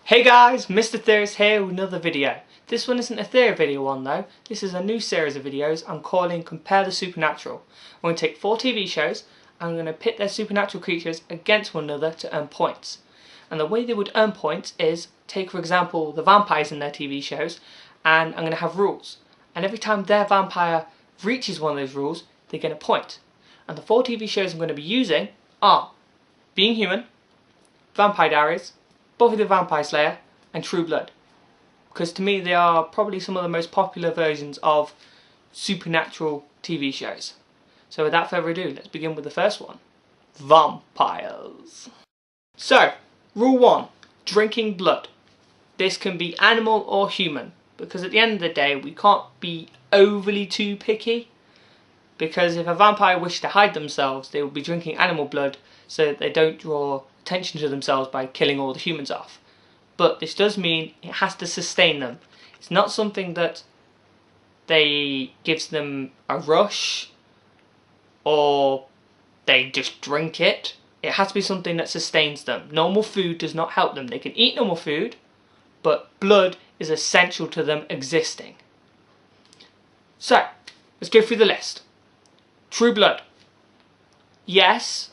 Hey guys, Mr. Theorist here with another video. This one isn't a theory video one though, this is a new series of videos I'm calling Compare the Supernatural. I'm going to take 4 TV shows and I'm going to pit their supernatural creatures against one another to earn points. And the way they would earn points is, take for example the vampires in their TV shows, and I'm going to have rules. And every time their vampire reaches one of those rules, they get a point. And the 4 TV shows I'm going to be using are Being Human, Vampire Diaries, Buffy the Vampire Slayer and True Blood, because to me they are probably some of the most popular versions of supernatural TV shows. So without further ado, let's begin with the first one. Vampires. So, rule 1, drinking blood. This can be animal or human, because at the end of the day we can't be overly too picky, because if a vampire wished to hide themselves they would be drinking animal blood so that they don't draw attention to themselves by killing all the humans off. But this does mean it has to sustain them. It's not something that gives them a rush or they just drink it. It has to be something that sustains them. Normal food does not help them. They can eat normal food, but blood is essential to them existing. So, let's go through the list. True Blood. Yes,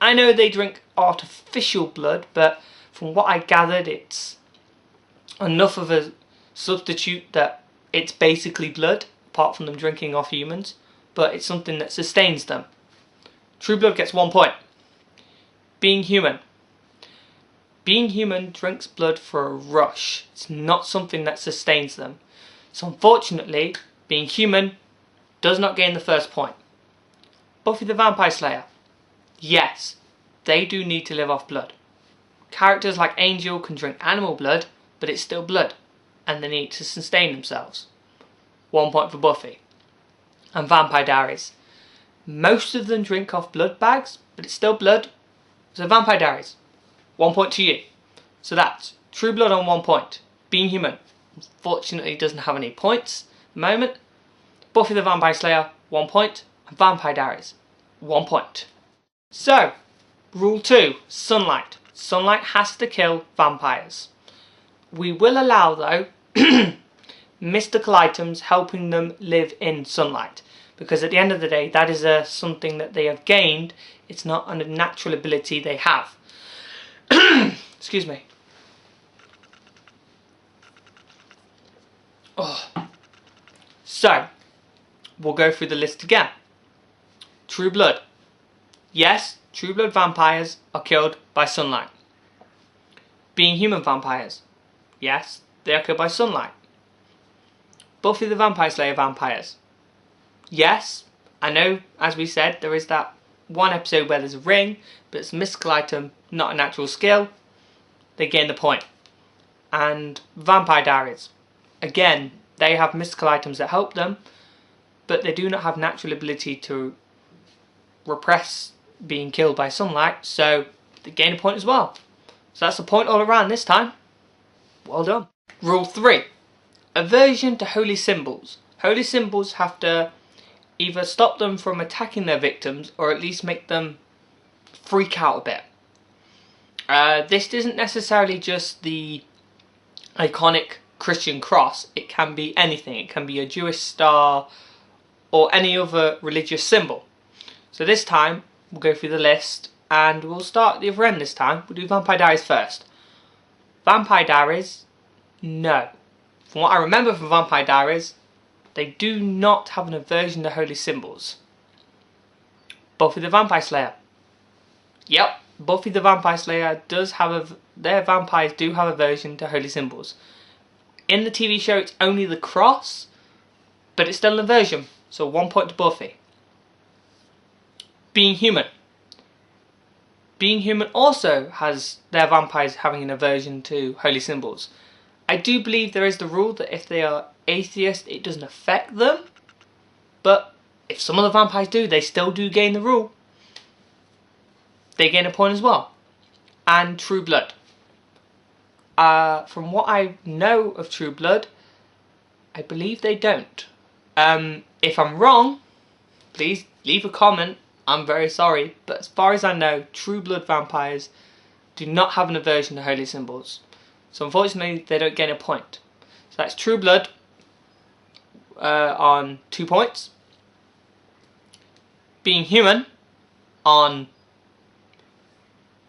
I know they drink artificial blood, but from what I gathered it's enough of a substitute that it's basically blood, apart from them drinking off humans, but it's something that sustains them. True Blood gets 1 point. Being Human. Being Human drinks blood for a rush. It's not something that sustains them. So unfortunately, Being Human does not gain the first point. Buffy the Vampire Slayer. Yes, they do need to live off blood. Characters like Angel can drink animal blood, but it's still blood, and they need to sustain themselves. 1 point for Buffy. And Vampire Diaries. Most of them drink off blood bags, but it's still blood. So Vampire Diaries, 1 point to you. So that's True Blood on 1 point. Being Human, unfortunately doesn't have any points at the moment. Buffy the Vampire Slayer, 1 point. And Vampire Diaries, 1 point. So, rule 2, sunlight. Sunlight has to kill vampires. We will allow though mystical items helping them live in sunlight, because at the end of the day that is something that they have gained. It's not a natural ability they have. Excuse me. Oh. So, we'll go through the list again. True Blood. Yes, True Blood vampires are killed by sunlight. Being Human vampires. Yes, they are killed by sunlight. Buffy the Vampire Slayer vampires. Yes, I know, as we said, there is that one episode where there's a ring, but it's a mystical item, not a natural skill. They gain the point. And Vampire Diaries. Again, they have mystical items that help them, but they do not have natural ability to repress being killed by sunlight, so they gain a point as well. So that's a point all around this time. Well done. Rule 3. Aversion to holy symbols. Holy symbols have to either stop them from attacking their victims or at least make them freak out a bit. This isn't necessarily just the iconic Christian cross. It can be anything. It can be a Jewish star or any other religious symbol. So this time we'll go through the list and we'll start at the other end this time. We'll do Vampire Diaries first. Vampire Diaries, no. From what I remember from Vampire Diaries, they do not have an aversion to holy symbols. Buffy the Vampire Slayer. Yep, Buffy the Vampire Slayer does have their vampires do have aversion to holy symbols. In the TV show it's only the cross, but it's still an aversion, so 1 point to Buffy. Being Human. Being Human also has their vampires having an aversion to holy symbols. I do believe there is the rule that if they are atheist it doesn't affect them, but if some of the vampires do, they still do gain the rule. They gain a point as well. And True Blood. From what I know of True Blood, I believe they don't. If I'm wrong, please leave a comment. I'm very sorry, but as far as I know, True Blood vampires do not have an aversion to holy symbols. So unfortunately they don't gain a point. So that's True Blood on 2 points. Being Human on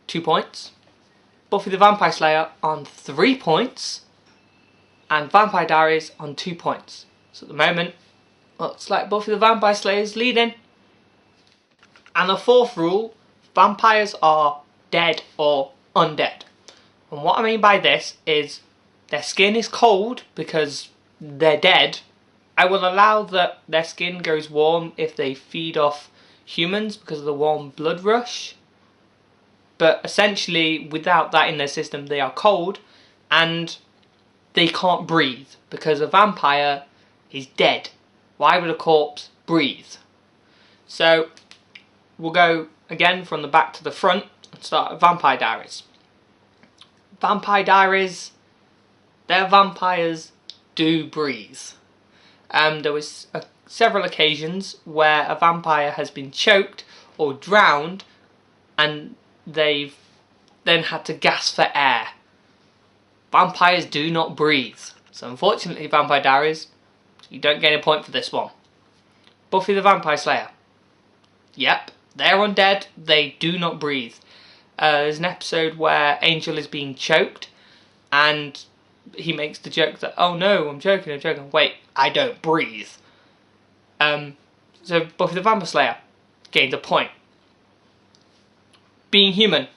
2 points. Buffy the Vampire Slayer on 3 points. And Vampire Diaries on 2 points. So at the moment, looks like Buffy the Vampire Slayer is leading. And the fourth rule, vampires are dead or undead. And what I mean by this is their skin is cold because they're dead. I will allow that their skin goes warm if they feed off humans because of the warm blood rush. But essentially, without that in their system, they are cold and they can't breathe because a vampire is dead. Why would a corpse breathe? So we'll go again from the back to the front and start at Vampire Diaries. Vampire Diaries, their vampires do breathe. There was several occasions where a vampire has been choked or drowned and they've then had to gasp for air. Vampires do not breathe. So unfortunately, Vampire Diaries, you don't gain a point for this one. Buffy the Vampire Slayer. Yep, they're undead, they do not breathe. There's an episode where Angel is being choked and he makes the joke that, oh no, I'm joking. Wait, I don't breathe. So Buffy the Vampire Slayer gained a point. Being Human.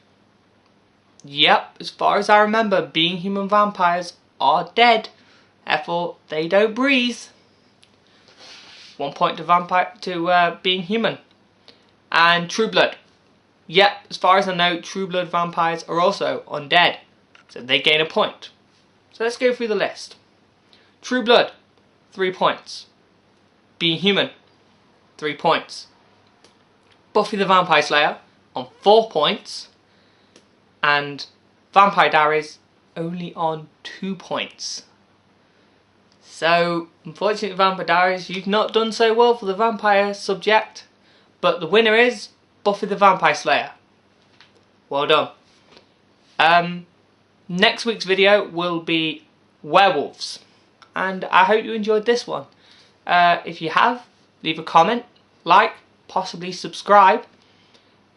Yep, as far as I remember, Being Human vampires are dead. Therefore, they don't breathe. 1 point to Being Human. And True Blood. Yep, as far as I know, True Blood vampires are also undead. So they gain a point. So let's go through the list. True Blood, 3 points. Being Human, 3 points. Buffy the Vampire Slayer on 4 points. And Vampire Diaries only on 2 points. So, unfortunately, Vampire Diaries, you've not done so well for the vampire subject. But the winner is Buffy the Vampire Slayer. Well done. Next week's video will be werewolves. And I hope you enjoyed this one. If you have, leave a comment, like, possibly subscribe.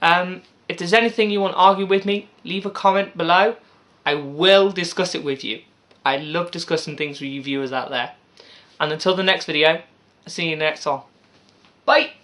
If there's anything you want to argue with me, leave a comment below. I will discuss it with you. I love discussing things with you viewers out there. And until the next video, I'll see you in the next one. Bye!